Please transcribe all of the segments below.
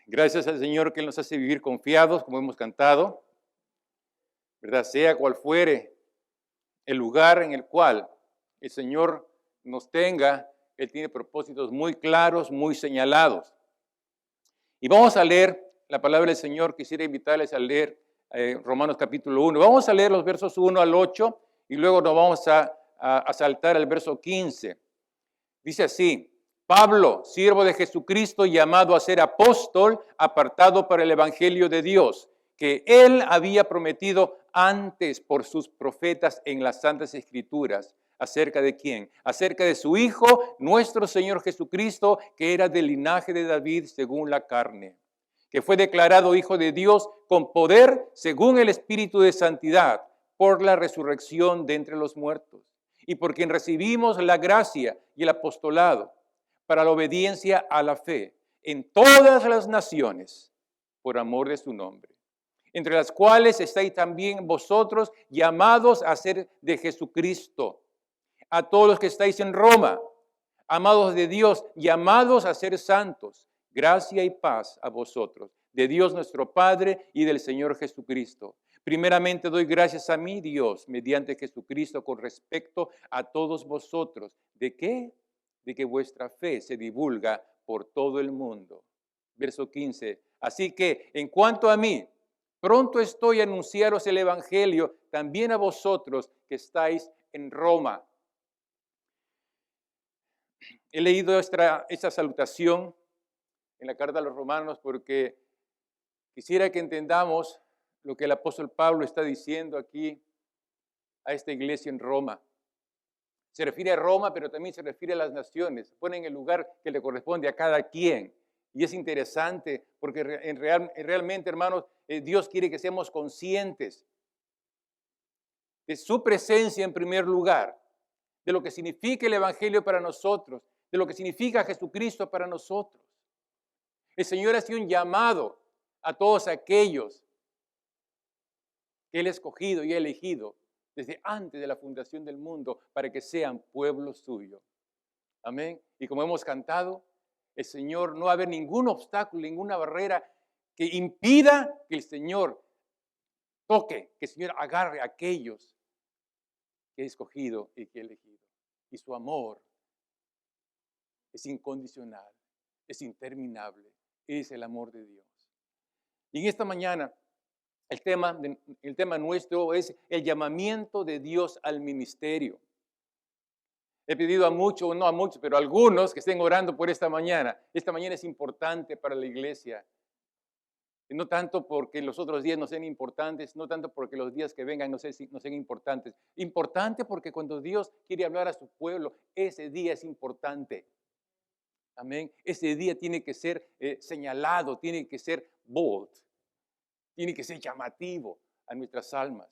Gracias al Señor que Él nos hace vivir confiados, como hemos cantado, ¿verdad? Sea cual fuere el lugar en el cual el Señor nos tenga, Él tiene propósitos muy claros, muy señalados. Y vamos a leer la palabra del Señor. Quisiera invitarles a leer Romanos capítulo 1. Vamos a leer los versos 1 al 8 y luego nos vamos a saltar al verso 15. Dice así: Pablo, siervo de Jesucristo, llamado a ser apóstol, apartado para el evangelio de Dios, que él había prometido antes por sus profetas en las Santas Escrituras. ¿Acerca de quién? Acerca de su Hijo, nuestro Señor Jesucristo, que era del linaje de David según la carne, que fue declarado Hijo de Dios con poder según el Espíritu de Santidad, por la resurrección de entre los muertos, y por quien recibimos la gracia y el apostolado para la obediencia a la fe en todas las naciones, por amor de su nombre, entre las cuales estáis también vosotros, llamados a ser de Jesucristo. A todos los que estáis en Roma, amados de Dios, llamados a ser santos, gracia y paz a vosotros, de Dios nuestro Padre y del Señor Jesucristo. Primeramente doy gracias a mi Dios, mediante Jesucristo, con respecto a todos vosotros. ¿De qué? De que vuestra fe se divulga por todo el mundo. Verso 15. Así que, en cuanto a mí, pronto estoy a anunciaros el Evangelio, también a vosotros que estáis en Roma. He leído esta salutación en la carta a los romanos porque quisiera que entendamos lo que el apóstol Pablo está diciendo aquí a esta iglesia en Roma. Se refiere a Roma, pero también se refiere a las naciones. Se pone en el lugar que le corresponde a cada quien. Y es interesante porque realmente, hermanos, Dios quiere que seamos conscientes de su presencia en primer lugar, de lo que significa el Evangelio para nosotros, de lo que significa Jesucristo para nosotros. El Señor hace un llamado a todos aquellos que Él ha escogido y ha elegido desde antes de la fundación del mundo para que sean pueblo suyo. Amén. Y como hemos cantado, el Señor, no va a haber ningún obstáculo, ninguna barrera que impida que el Señor toque, que el Señor agarre a aquellos que ha escogido y que ha elegido. Y su amor es incondicional, es interminable, es el amor de Dios. Y en esta mañana, el tema nuestro es el llamamiento de Dios al ministerio. He pedido a muchos, no a muchos, pero a algunos que estén orando por esta mañana. Esta mañana es importante para la iglesia. Y no tanto porque los otros días no sean importantes, no tanto porque los días que vengan no sean importantes. Importante porque cuando Dios quiere hablar a su pueblo, ese día es importante. Amén. Ese día tiene que ser señalado, tiene que ser bold, tiene que ser llamativo a nuestras almas.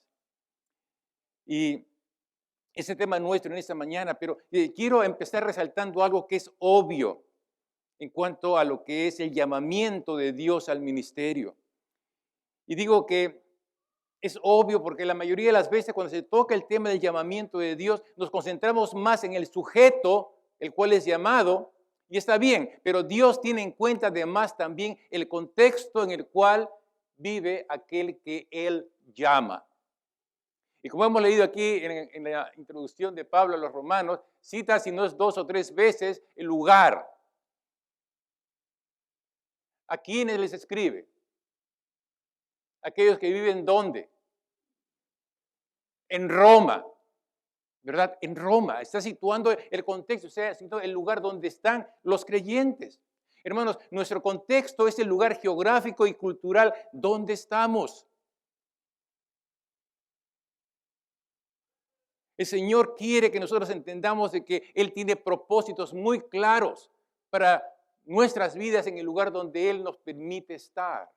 Y ese tema nuestro en esta mañana, pero quiero empezar resaltando algo que es obvio en cuanto a lo que es el llamamiento de Dios al ministerio. Y digo que es obvio porque la mayoría de las veces cuando se toca el tema del llamamiento de Dios, nos concentramos más en el sujeto, el cual es llamado, y está bien, pero Dios tiene en cuenta además también el contexto en el cual vive aquel que Él llama. Y como hemos leído aquí en la introducción de Pablo a los romanos, cita si no es 2 o 3 veces el lugar. ¿A quiénes les escribe? Aquellos que viven ¿dónde? En Roma, ¿verdad? En Roma. Está situando el contexto, o sea, situando el lugar donde están los creyentes. Hermanos, nuestro contexto es el lugar geográfico y cultural donde estamos. El Señor quiere que nosotros entendamos de que Él tiene propósitos muy claros para nuestras vidas en el lugar donde Él nos permite estar.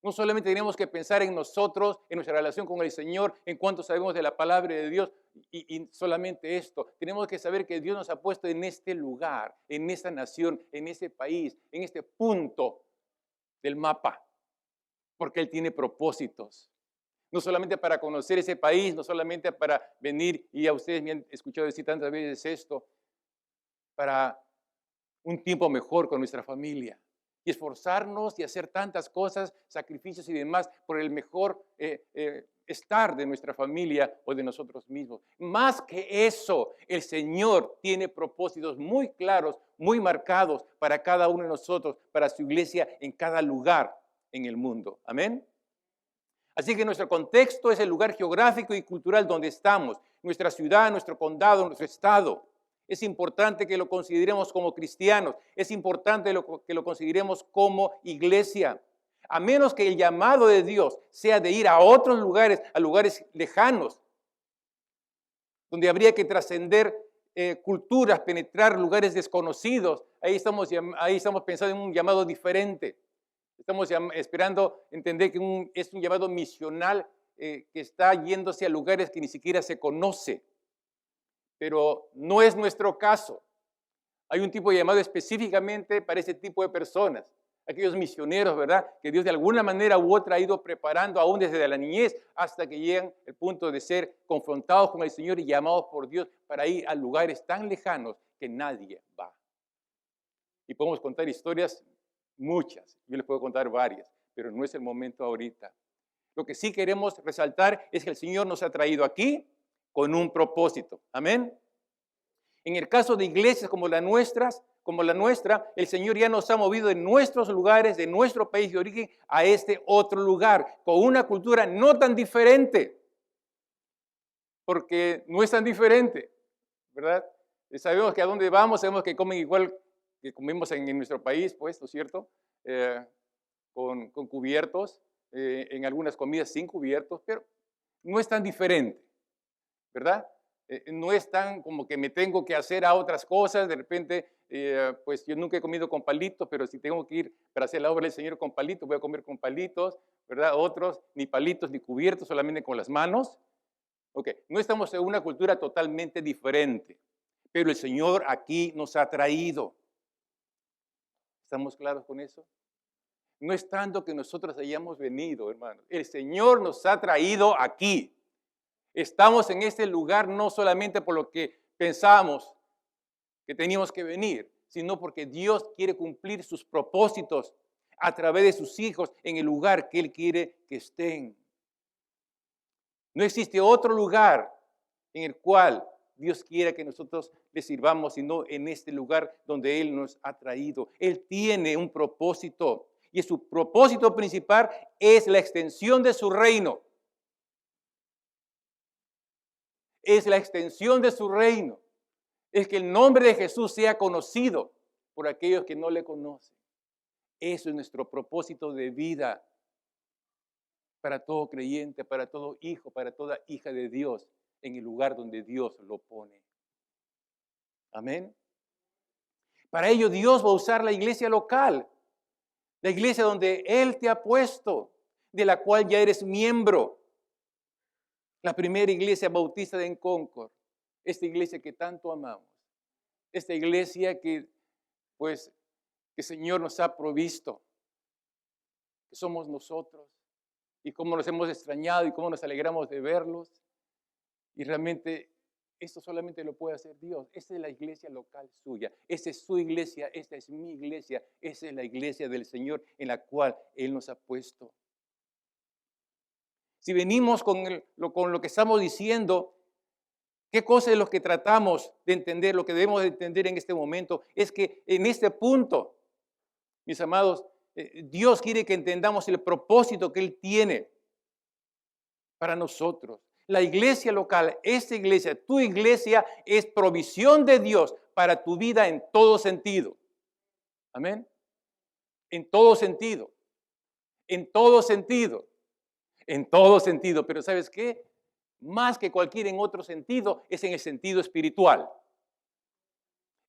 No solamente tenemos que pensar en nosotros, en nuestra relación con el Señor, en cuanto sabemos de la palabra de Dios y solamente esto. Tenemos que saber que Dios nos ha puesto en este lugar, en esta nación, en este país, en este punto del mapa, porque Él tiene propósitos. No solamente para conocer ese país, no solamente para venir, y a ustedes me han escuchado decir tantas veces esto, para un tiempo mejor con nuestra familia. y esforzarnos y hacer tantas cosas, sacrificios y demás por el mejor estar de nuestra familia o de nosotros mismos. Más que eso, el Señor tiene propósitos muy claros, muy marcados para cada uno de nosotros, para su iglesia en cada lugar en el mundo. Amén. Así que nuestro contexto es el lugar geográfico y cultural donde estamos, nuestra ciudad, nuestro condado, nuestro estado. Es importante que lo consideremos como cristianos, es importante que lo consideremos como iglesia. A menos que el llamado de Dios sea de ir a otros lugares, a lugares lejanos, donde habría que trascender culturas, penetrar lugares desconocidos, ahí estamos pensando en un llamado diferente. Estamos esperando entender que es un llamado misional que está yéndose a lugares que ni siquiera se conoce. Pero no es nuestro caso. Hay un tipo de llamado específicamente para ese tipo de personas. Aquellos misioneros, ¿verdad? Que Dios de alguna manera u otra ha ido preparando aún desde la niñez hasta que llegan al punto de ser confrontados con el Señor y llamados por Dios para ir a lugares tan lejanos que nadie va. Y podemos contar historias muchas, yo les puedo contar varias, pero no es el momento ahorita. Lo que sí queremos resaltar es que el Señor nos ha traído aquí con un propósito. Amén. En el caso de iglesias como la nuestra, el Señor ya nos ha movido de nuestros lugares, de nuestro país de origen, a este otro lugar, con una cultura no tan diferente, porque no es tan diferente, ¿verdad? Sabemos que a dónde vamos, sabemos que comen igual que comemos en nuestro país, pues, ¿no es cierto? Con cubiertos, en algunas comidas sin cubiertos, pero no es tan diferente, ¿verdad? No es tan como que me tengo que hacer a otras cosas, de repente, pues yo nunca he comido con palitos, pero si tengo que ir para hacer la obra del Señor con palitos, voy a comer con palitos, ¿verdad? Otros, ni palitos ni cubiertos, solamente con las manos. Ok, no estamos en una cultura totalmente diferente, pero el Señor aquí nos ha traído. ¿Estamos claros con eso? No es tanto que nosotros hayamos venido, hermanos. El Señor nos ha traído aquí. Estamos en este lugar no solamente por lo que pensábamos que teníamos que venir, sino porque Dios quiere cumplir sus propósitos a través de sus hijos en el lugar que Él quiere que estén. No existe otro lugar en el cual Dios quiera que nosotros le sirvamos, sino en este lugar donde Él nos ha traído. Él tiene un propósito y su propósito principal es la extensión de su reino. Es la extensión de su reino. Es que el nombre de Jesús sea conocido por aquellos que no le conocen. Eso es nuestro propósito de vida para todo creyente, para todo hijo, para toda hija de Dios, en el lugar donde Dios lo pone. Amén. Para ello Dios va a usar la iglesia local, la iglesia donde Él te ha puesto, de la cual ya eres miembro. La primera iglesia bautista de Concord, esta iglesia que tanto amamos, esta iglesia que el Señor nos ha provisto, que somos nosotros, y cómo nos hemos extrañado y cómo nos alegramos de verlos. Y realmente esto solamente lo puede hacer Dios. Esta es la iglesia local suya, esta es su iglesia, esta es mi iglesia, esta es la iglesia del Señor en la cual Él nos ha puesto. Si venimos con lo que estamos diciendo, ¿qué cosa es lo que tratamos de entender? Lo que debemos de entender en este momento es que en este punto, mis amados, Dios quiere que entendamos el propósito que Él tiene para nosotros. La iglesia local, esta iglesia, tu iglesia, es provisión de Dios para tu vida en todo sentido. Amén. En todo sentido. En todo sentido. En todo sentido. Pero ¿sabes qué? Más que cualquier en otro sentido, es en el sentido espiritual.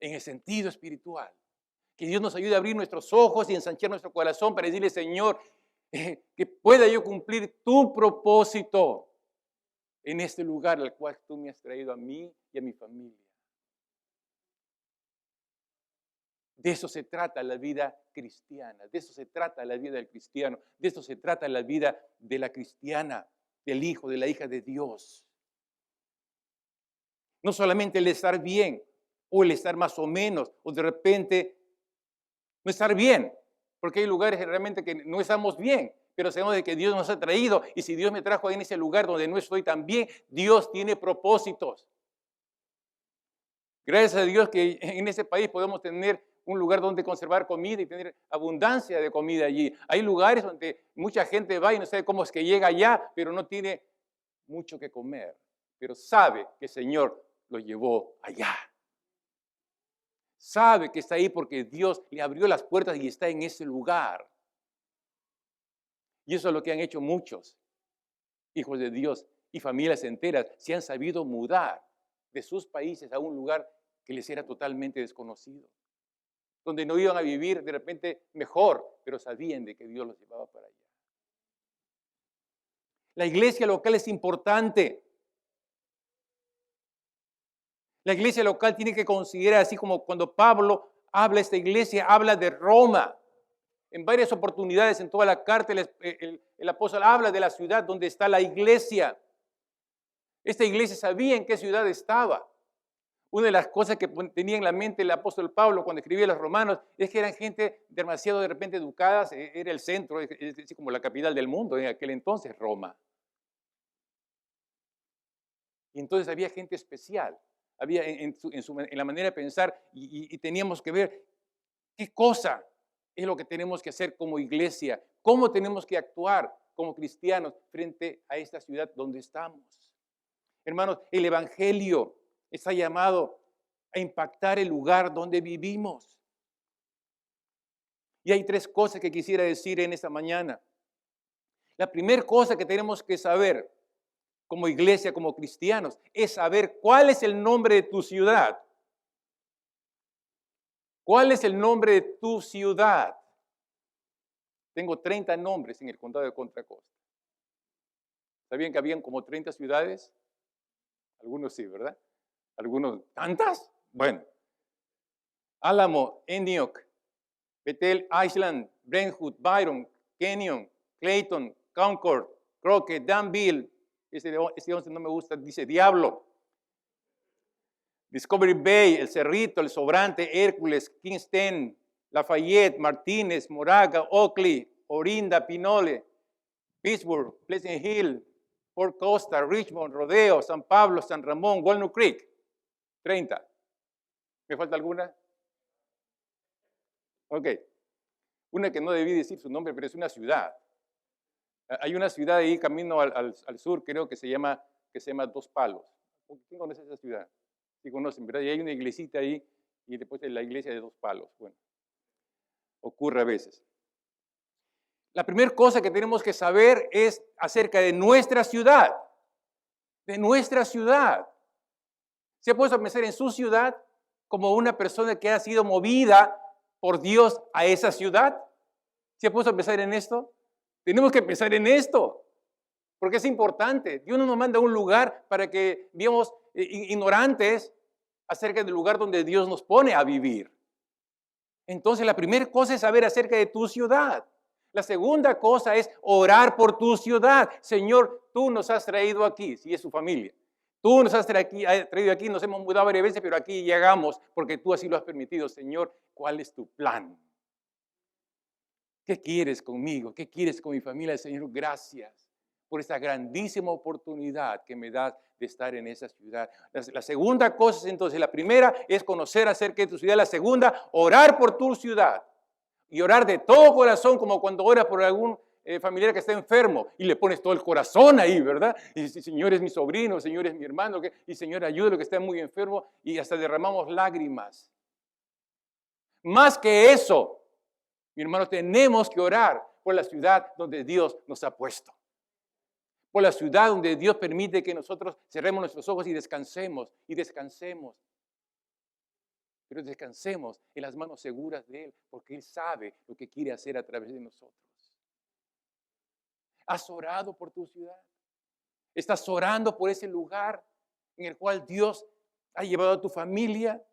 En el sentido espiritual. Que Dios nos ayude a abrir nuestros ojos y ensanchar nuestro corazón para decirle, Señor, que pueda yo cumplir tu propósito en este lugar al cual tú me has traído a mí y a mi familia. De eso se trata la vida cristiana, de eso se trata la vida del cristiano, de eso se trata la vida de la cristiana, del hijo, de la hija de Dios. No solamente el estar bien o el estar más o menos, o de repente no estar bien, Porque hay lugares realmente que no estamos bien, pero sabemos de que Dios nos ha traído. Y si Dios me trajo en ese lugar donde no estoy tan bien, Dios tiene propósitos. Gracias a Dios que en ese país podemos tener un lugar donde conservar comida y tener abundancia de comida allí. Hay lugares donde mucha gente va y no sabe cómo es que llega allá, pero no tiene mucho que comer. Pero sabe que el Señor lo llevó allá. Sabe que está ahí porque Dios le abrió las puertas y está en ese lugar. Y eso es lo que han hecho muchos hijos de Dios y familias enteras. Se han sabido mudar de sus países a un lugar que les era totalmente desconocido. Donde no iban a vivir de repente mejor, pero sabían de que Dios los llevaba para allá. La iglesia local es importante. La iglesia local tiene que considerar, así como cuando Pablo habla, esta iglesia habla de Roma. En varias oportunidades en toda la carta el apóstol habla de la ciudad donde está la iglesia. Esta iglesia sabía en qué ciudad estaba. Una de las cosas que tenía en la mente el apóstol Pablo cuando escribía a los romanos es que eran gente demasiado de repente educadas, era el centro, es decir, como la capital del mundo en aquel entonces, Roma. Y entonces había gente especial. Había en la manera de pensar y teníamos que ver qué cosa es lo que tenemos que hacer como iglesia, cómo tenemos que actuar como cristianos frente a esta ciudad donde estamos. Hermanos, el evangelio está llamado a impactar el lugar donde vivimos. Y hay tres cosas que quisiera decir en esta mañana. La primera cosa que tenemos que saber como iglesia, como cristianos, es saber cuál es el nombre de tu ciudad. ¿Cuál es el nombre de tu ciudad? Tengo 30 nombres en el condado de Contra Costa. ¿Sabían que habían como 30 ciudades? Algunos sí, ¿verdad? Algunos, ¿tantas? Bueno. Álamo, Antioch, Bethel, Island, Brentwood, Byron, Kenyon, Clayton, Concord, Crockett, Danville. Este 11 no me gusta, dice Diablo. Discovery Bay, El Cerrito, El Sobrante, Hércules, Kingston, Lafayette, Martínez, Moraga, Oakley, Orinda, Pinole, Pittsburgh, Pleasant Hill, Port Costa, Richmond, Rodeo, San Pablo, San Ramón, Walnut Creek. 30. ¿Me falta alguna? Ok. Una que no debí decir su nombre, pero es una ciudad. Hay una ciudad ahí, camino al sur, creo que se llama Dos Palos. ¿Quién conoce esa ciudad? Sí conocen, ¿verdad? Y hay una iglesita ahí, y después la iglesia de Dos Palos. Bueno, ocurre a veces. La primera cosa que tenemos que saber es acerca de nuestra ciudad. De nuestra ciudad. ¿Se ha puesto a pensar en su ciudad como una persona que ha sido movida por Dios a esa ciudad? ¿Se ha puesto a pensar en esto? Tenemos que pensar en esto, porque es importante. Dios no nos manda a un lugar para que vivamos ignorantes acerca del lugar donde Dios nos pone a vivir. Entonces, la primera cosa es saber acerca de tu ciudad. La segunda cosa es orar por tu ciudad. Señor, tú nos has traído aquí, si es su familia. Tú nos has traído aquí, nos hemos mudado varias veces, pero aquí llegamos porque tú así lo has permitido. Señor, ¿cuál es tu plan? ¿Qué quieres conmigo? ¿Qué quieres con mi familia? Señor, gracias por esta grandísima oportunidad que me das de estar en esa ciudad. La segunda cosa, entonces, la primera es conocer acerca de tu ciudad. La segunda, orar por tu ciudad. Y orar de todo corazón, como cuando oras por algún familiar que está enfermo y le pones todo el corazón ahí, ¿verdad? Y dices, Señor es mi sobrino, Señor es mi hermano, y Señor ayúdalo que está muy enfermo, y hasta derramamos lágrimas. Más que eso, mi hermano, tenemos que orar por la ciudad donde Dios nos ha puesto. Por la ciudad donde Dios permite que nosotros cerremos nuestros ojos y descansemos, Pero descansemos en las manos seguras de Él, porque Él sabe lo que quiere hacer a través de nosotros. ¿Has orado por tu ciudad? ¿Estás orando por ese lugar en el cual Dios ha llevado a tu familia?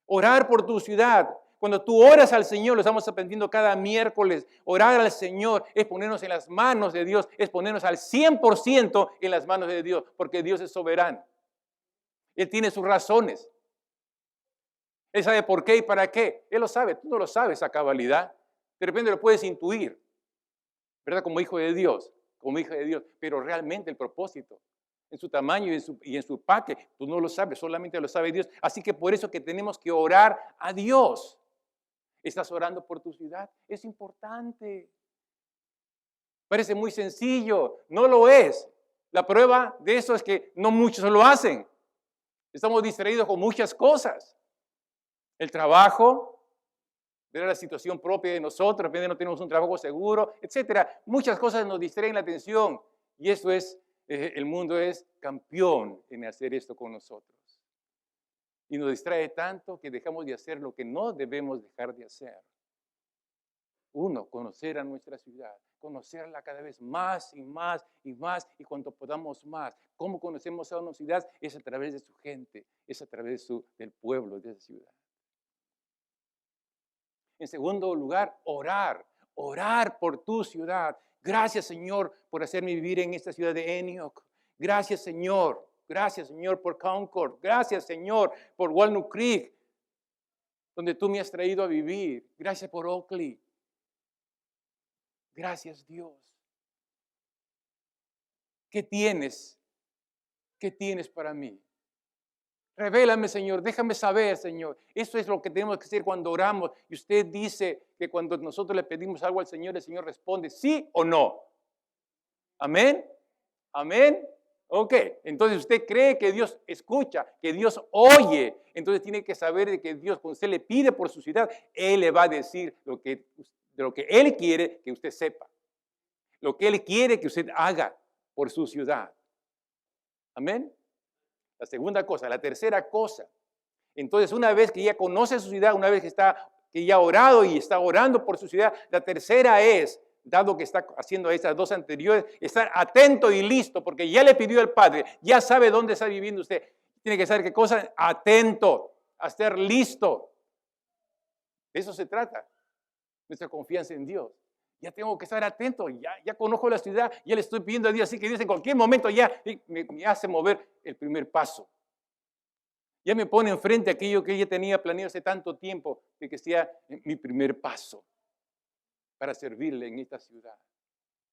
Orar por tu ciudad. Cuando tú oras al Señor, lo estamos aprendiendo cada miércoles, orar al Señor es ponernos en las manos de Dios, es ponernos al 100% en las manos de Dios, porque Dios es soberano. Él tiene sus razones. Él sabe por qué y para qué. Él lo sabe, tú no lo sabes a cabalidad. De repente lo puedes intuir, ¿verdad? Como hijo de Dios, como hija de Dios. Pero realmente el propósito, en su tamaño y en su paque, tú no lo sabes, solamente lo sabe Dios. Así que por eso que tenemos que orar a Dios. ¿Estás orando por tu ciudad? Es importante. Parece muy sencillo, no lo es. La prueba de eso es que no muchos lo hacen. Estamos distraídos con muchas cosas. El trabajo, ver la situación propia de nosotros, de repente no tenemos un trabajo seguro, etcétera. Muchas cosas nos distraen la atención y eso es, el mundo es campeón en hacer esto con nosotros. Y nos distrae tanto que dejamos de hacer lo que no debemos dejar de hacer. Uno, conocer a nuestra ciudad, conocerla cada vez más y más y más y cuanto podamos más. ¿Cómo conocemos a una ciudad? Es a través de su gente, es a través del pueblo de esa ciudad. En segundo lugar, orar por tu ciudad. Gracias, Señor, por hacerme vivir en esta ciudad de Antioch. Gracias, Señor. Gracias, Señor, por Concord. Gracias, Señor, por Walnut Creek, donde tú me has traído a vivir. Gracias por Oakley. Gracias, Dios. ¿Qué tienes? ¿Qué tienes para mí? Revélame, Señor, déjame saber, Señor. Eso es lo que tenemos que hacer cuando oramos. Y usted dice que cuando nosotros le pedimos algo al Señor, el Señor responde sí o no. Amén. Amén. Ok, entonces usted cree que Dios escucha, que Dios oye. Entonces tiene que saber de que Dios, cuando usted le pide por su ciudad, Él le va a decir de lo que Él quiere que usted sepa. Lo que Él quiere que usted haga por su ciudad. Amén. La segunda cosa. La tercera cosa. Entonces, una vez que ya conoce su ciudad, una vez que ya ha orado y está orando por su ciudad, la tercera es, dado que está haciendo estas dos anteriores, estar atento y listo, porque ya le pidió al Padre, ya sabe dónde está viviendo usted. Tiene que saber qué cosa, atento, a estar listo. De eso se trata, nuestra confianza en Dios. Ya tengo que estar atento, ya conozco la ciudad, ya le estoy pidiendo a Dios, así que Dios en cualquier momento ya me hace mover el primer paso. Ya me pone enfrente aquello que ella tenía planeado hace tanto tiempo, de que sea mi primer paso para servirle en esta ciudad.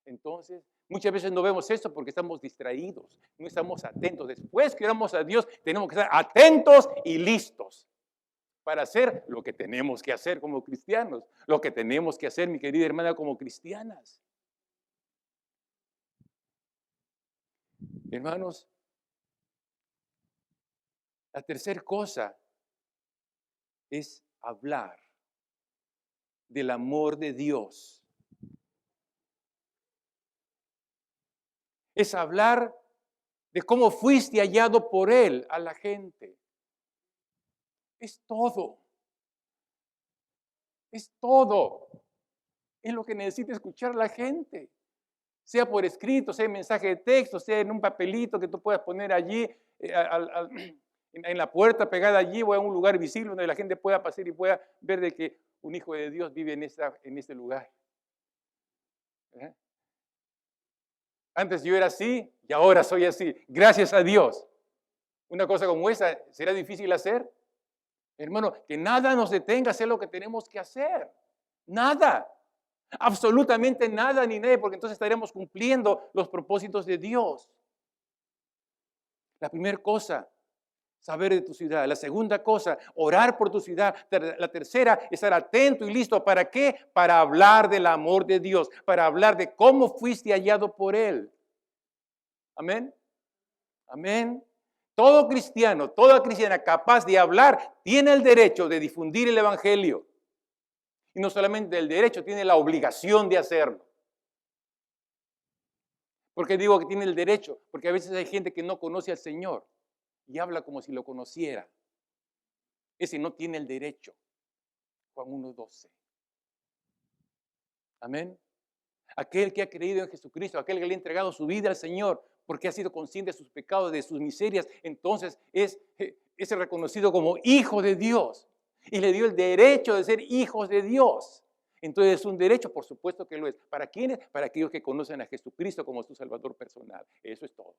Entonces, muchas veces no vemos esto porque estamos distraídos, no estamos atentos. Después que oramos a Dios, tenemos que estar atentos y listos para hacer lo que tenemos que hacer como cristianos, lo que tenemos que hacer, mi querida hermana, como cristianas. Hermanos, la tercera cosa es hablar del amor de Dios. Es hablar de cómo fuiste hallado por Él a la gente. Es todo. Es todo. Es lo que necesita escuchar la gente. Sea por escrito, sea en mensaje de texto, sea en un papelito que tú puedas poner allí en la puerta pegada allí o en un lugar visible donde la gente pueda pasar y pueda ver de que un hijo de Dios vive en este lugar. ¿Eh? Antes yo era así y ahora soy así. Gracias a Dios. Una cosa como esa, ¿será difícil hacer? Hermano, que nada nos detenga a hacer lo que tenemos que hacer. Nada. Absolutamente nada ni nadie, porque entonces estaremos cumpliendo los propósitos de Dios. La primera cosa, saber de tu ciudad. La segunda cosa, orar por tu ciudad. La tercera, estar atento y listo. ¿Para qué? Para hablar del amor de Dios, para hablar de cómo fuiste hallado por Él. Amén. Amén. Todo cristiano, toda cristiana capaz de hablar, tiene el derecho de difundir el evangelio. Y no solamente el derecho, tiene la obligación de hacerlo. ¿Por qué digo que tiene el derecho? Porque a veces hay gente que no conoce al Señor y habla como si lo conociera. Ese no tiene el derecho. Juan 1:12. Amén. Aquel que ha creído en Jesucristo, aquel que le ha entregado su vida al Señor, porque ha sido consciente de sus pecados, de sus miserias, entonces es reconocido como hijo de Dios. Y le dio el derecho de ser hijos de Dios. Entonces es un derecho, por supuesto que lo es. ¿Para quiénes? Para aquellos que conocen a Jesucristo como su Salvador personal. Eso es todo.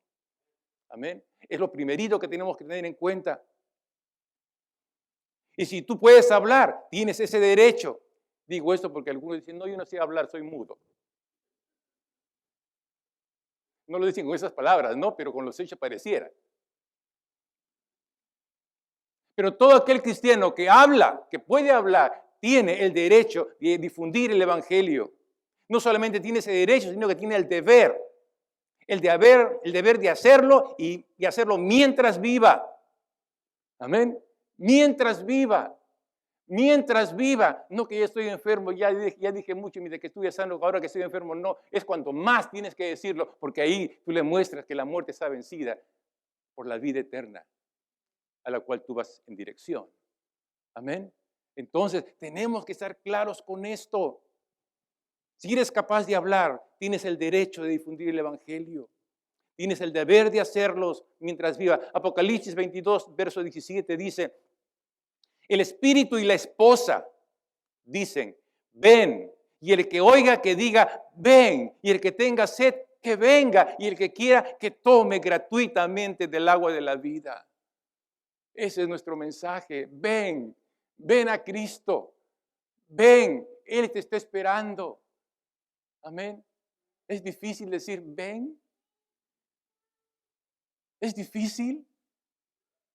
Amén. Es lo primerito que tenemos que tener en cuenta. Y si tú puedes hablar, tienes ese derecho. Digo esto porque algunos dicen, no, yo no sé hablar, soy mudo. No lo dicen con esas palabras, no, pero con los hechos pareciera. Pero todo aquel cristiano que habla, que puede hablar, tiene el derecho de difundir el evangelio. No solamente tiene ese derecho, sino que tiene el deber. El deber de hacerlo y hacerlo mientras viva. Amén. Mientras viva. Mientras viva. No que ya estoy enfermo, ya dije mucho mientras que estuve sano, ahora que estoy enfermo. No, es cuanto más tienes que decirlo, porque ahí tú le muestras que la muerte está vencida por la vida eterna a la cual tú vas en dirección. Amén. Entonces, tenemos que estar claros con esto. Si eres capaz de hablar, tienes el derecho de difundir el evangelio. Tienes el deber de hacerlos mientras viva. Apocalipsis 22, verso 17 dice, el espíritu y la esposa dicen, ven. Y el que oiga, que diga, ven. Y el que tenga sed, que venga. Y el que quiera, que tome gratuitamente del agua de la vida. Ese es nuestro mensaje. Ven, ven a Cristo. Ven, Él te está esperando. Amén. Es difícil decir, ven. Es difícil.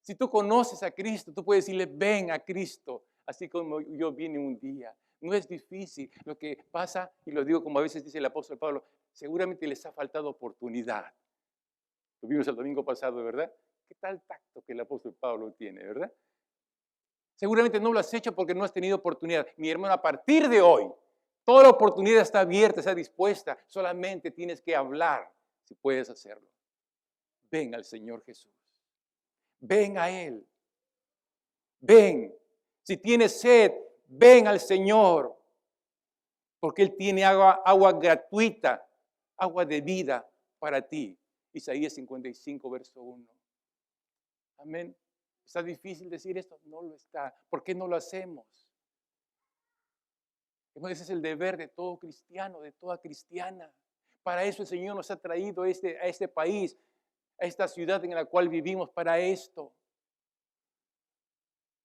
Si tú conoces a Cristo, tú puedes decirle, ven a Cristo, así como yo vine un día. No es difícil. Lo que pasa, y lo digo como a veces dice el apóstol Pablo, seguramente les ha faltado oportunidad. Lo vimos el domingo pasado, ¿verdad? ¿Qué tal tacto que el apóstol Pablo tiene, verdad? Seguramente no lo has hecho porque no has tenido oportunidad. Mi hermano, a partir de hoy, toda la oportunidad está abierta, está dispuesta. Solamente tienes que hablar si puedes hacerlo. Ven al Señor Jesús. Ven a Él. Ven. Si tienes sed, ven al Señor. Porque Él tiene agua gratuita, agua de vida para ti. Isaías 55, verso 1. Amén. ¿Está difícil decir esto? No lo está. ¿Por qué no lo hacemos? Ese es el deber de todo cristiano, de toda cristiana. Para eso el Señor nos ha traído a este país, a esta ciudad en la cual vivimos, para esto.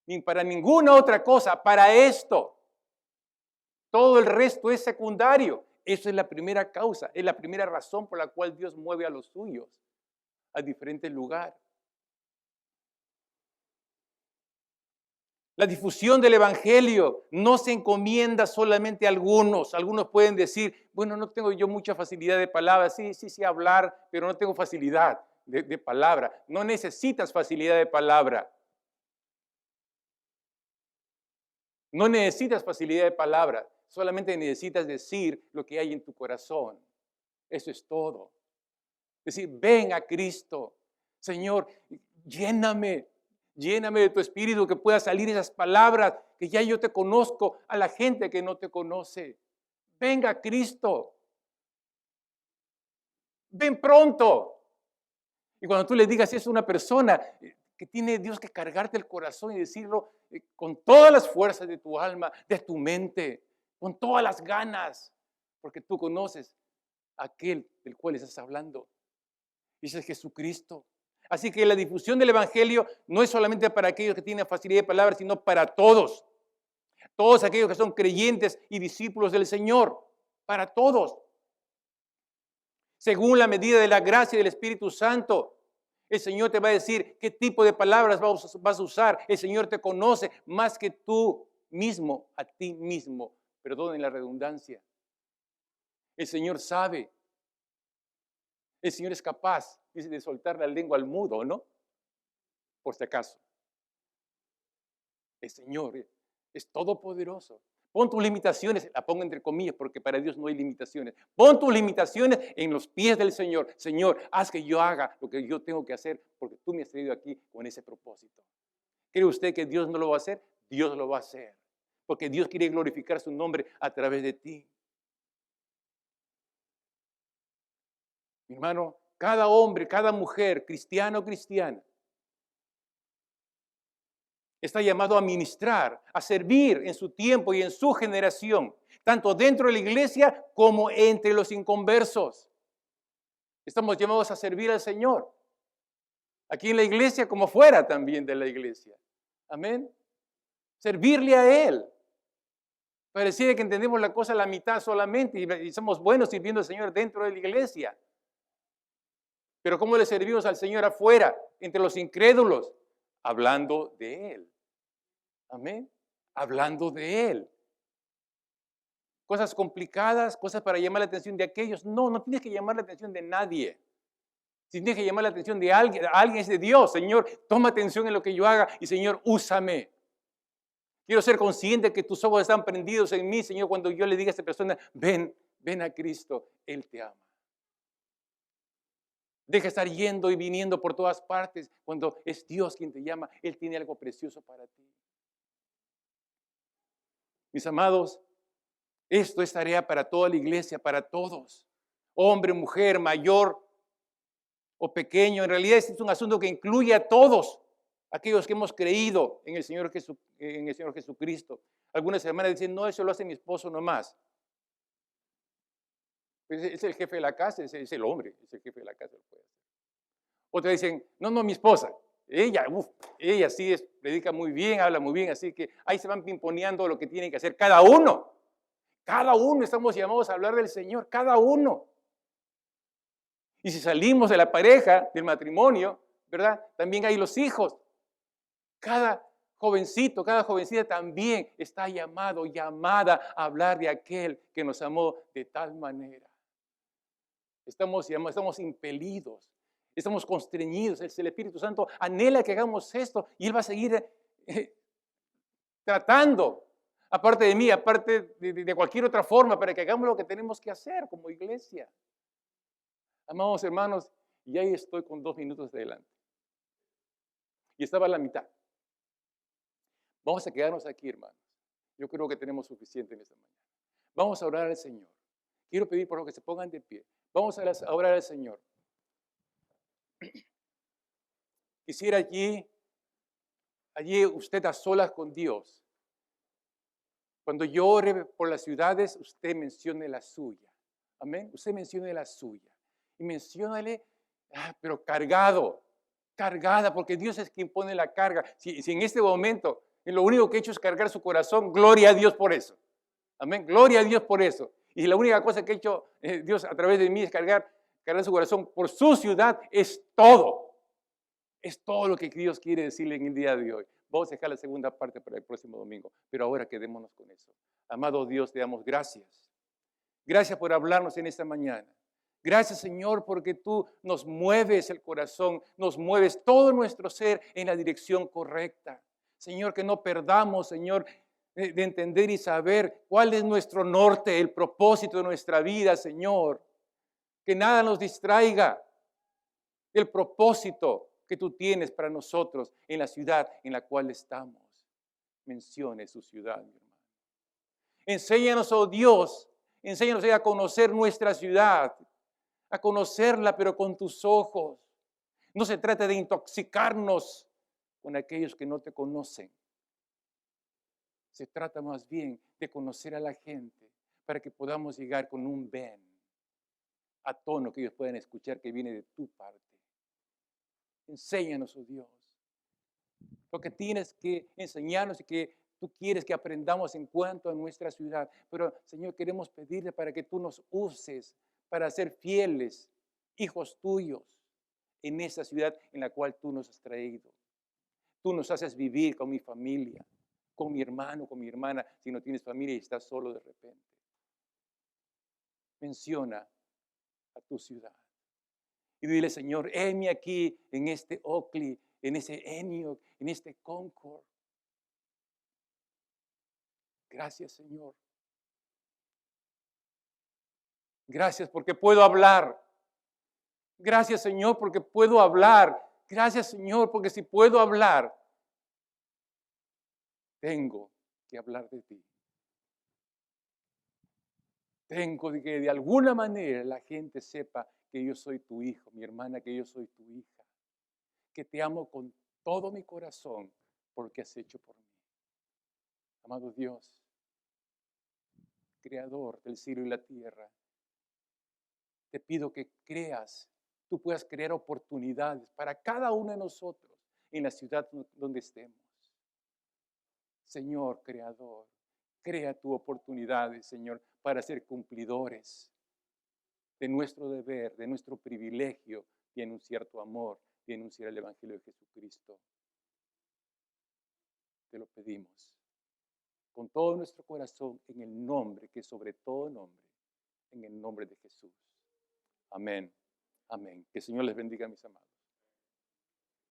Ni para ninguna otra cosa, para esto. Todo el resto es secundario. Eso es la primera causa, es la primera razón por la cual Dios mueve a los suyos a diferentes lugares. La difusión del evangelio no se encomienda solamente a algunos. Algunos pueden decir, bueno, no tengo yo mucha facilidad de palabra, sí, hablar, pero no tengo facilidad de palabra. No necesitas facilidad de palabra. No necesitas facilidad de palabra, solamente necesitas decir lo que hay en tu corazón. Eso es todo. Decir, ven a Cristo. Señor, lléname de tu espíritu, que pueda salir esas palabras, que ya yo te conozco a la gente que no te conoce. Venga a Cristo. Ven pronto. Y cuando tú le digas eso a una persona que tiene Dios que cargarte el corazón y decirlo con todas las fuerzas de tu alma, de tu mente, con todas las ganas, porque tú conoces a aquel del cual estás hablando. Y ese es Jesucristo. Así que la difusión del evangelio no es solamente para aquellos que tienen facilidad de palabras, sino para todos. Todos aquellos que son creyentes y discípulos del Señor. Para todos. Según la medida de la gracia del Espíritu Santo, el Señor te va a decir qué tipo de palabras vas a usar. El Señor te conoce más que tú mismo, a ti mismo. Perdonen la redundancia. El Señor sabe. El Señor es capaz, dice, de soltar la lengua al mudo, ¿no? Por si acaso. El Señor es todopoderoso. Pon tus limitaciones, la pongo entre comillas porque para Dios no hay limitaciones. Pon tus limitaciones en los pies del Señor. Señor, haz que yo haga lo que yo tengo que hacer porque tú me has traído aquí con ese propósito. ¿Cree usted que Dios no lo va a hacer? Dios lo va a hacer. Porque Dios quiere glorificar su nombre a través de ti. Mi hermano, cada hombre, cada mujer, cristiano o cristiana, está llamado a ministrar, a servir en su tiempo y en su generación, tanto dentro de la iglesia como entre los inconversos. Estamos llamados a servir al Señor, aquí en la iglesia como fuera también de la iglesia. Amén. Servirle a Él. Pareciera que entendemos la cosa a la mitad solamente y somos buenos sirviendo al Señor dentro de la iglesia. Pero ¿cómo le servimos al Señor afuera, entre los incrédulos? Hablando de Él. Amén. Hablando de Él. Cosas complicadas, cosas para llamar la atención de aquellos. No, no tienes que llamar la atención de nadie. Si tienes que llamar la atención de alguien es de Dios. Señor, toma atención en lo que yo haga y Señor, úsame. Quiero ser consciente que tus ojos están prendidos en mí, Señor, cuando yo le diga a esta persona, ven a Cristo, Él te ama. Deja de estar yendo y viniendo por todas partes cuando es Dios quien te llama. Él tiene algo precioso para ti. Mis amados, esto es tarea para toda la iglesia, para todos. Hombre, mujer, mayor o pequeño. En realidad este es un asunto que incluye a todos aquellos que hemos creído en el Señor Jesucristo. Algunas hermanas dicen, no, eso lo hace mi esposo nomás. Pues es el jefe de la casa, es el hombre, es el jefe de la casa. Lo puede hacer. Otras dicen, no, mi esposa. Ella sí predica muy bien, habla muy bien, así que ahí se van pimponeando lo que tienen que hacer cada uno. Cada uno estamos llamados a hablar del Señor, cada uno. Y si salimos de la pareja, del matrimonio, ¿verdad? También hay los hijos. Cada jovencito, cada jovencita también está llamada a hablar de aquel que nos amó de tal manera. Estamos impelidos, estamos constreñidos. El Espíritu Santo anhela que hagamos esto y Él va a seguir tratando, aparte de mí, aparte de cualquier otra forma, para que hagamos lo que tenemos que hacer como iglesia. Amados hermanos, y ahí estoy con 2 minutos de adelante. Y estaba a la mitad. Vamos a quedarnos aquí, hermanos. Yo creo que tenemos suficiente en esta mañana. Vamos a orar al Señor. Quiero pedir por lo que se pongan de pie. Vamos a orar al Señor. Quisiera allí usted a solas con Dios. Cuando yo ore por las ciudades, usted mencione la suya. Amén. Usted mencione la suya. Y menciónale, pero cargada, porque Dios es quien pone la carga. Si en este momento lo único que he hecho es cargar su corazón, gloria a Dios por eso. Amén. Gloria a Dios por eso. Y la única cosa que ha hecho Dios a través de mí es cargar su corazón por su ciudad. Es todo. Es todo lo que Dios quiere decirle en el día de hoy. Vamos a dejar la segunda parte para el próximo domingo. Pero ahora quedémonos con eso. Amado Dios, te damos gracias. Gracias por hablarnos en esta mañana. Gracias, Señor, porque tú nos mueves el corazón, nos mueves todo nuestro ser en la dirección correcta. Señor, que no perdamos, Señor, de entender y saber cuál es nuestro norte, el propósito de nuestra vida, Señor. Que nada nos distraiga del propósito que tú tienes para nosotros en la ciudad en la cual estamos. Mencione su ciudad, mi hermano. Enséñanos, oh Dios, enséñanos a conocer nuestra ciudad, a conocerla, pero con tus ojos. No se trata de intoxicarnos con aquellos que no te conocen. Se trata más bien de conocer a la gente para que podamos llegar con un ven a tono que ellos puedan escuchar que viene de tu parte. Enséñanos, oh Dios, lo que tienes que enseñarnos y que tú quieres que aprendamos en cuanto a nuestra ciudad. Pero, Señor, queremos pedirte para que tú nos uses para ser fieles, hijos tuyos, en esa ciudad en la cual tú nos has traído. Tú nos haces vivir con mi familia, con mi hermano, con mi hermana, si no tienes familia y estás solo de repente. Menciona a tu ciudad. Y dile, Señor, heme aquí en este Oakley, en ese Enoch, en este Concord. Gracias, Señor. Gracias porque puedo hablar. Gracias, Señor, porque puedo hablar. Gracias, Señor, porque si puedo hablar, tengo que hablar de ti. Tengo que de alguna manera la gente sepa que yo soy tu hijo, mi hermana, que yo soy tu hija, que te amo con todo mi corazón porque has hecho por mí. Amado Dios, Creador del cielo y la tierra, te pido que tú puedas crear oportunidades para cada uno de nosotros en la ciudad donde estemos. Señor Creador, Crea tu oportunidades, Señor, para ser cumplidores de nuestro deber, de nuestro privilegio de anunciar tu amor, de anunciar el Evangelio de Jesucristo. Te lo pedimos con todo nuestro corazón, en el nombre que es sobre todo nombre, en el nombre de Jesús. Amén. Amén. Que el Señor les bendiga, mis amados.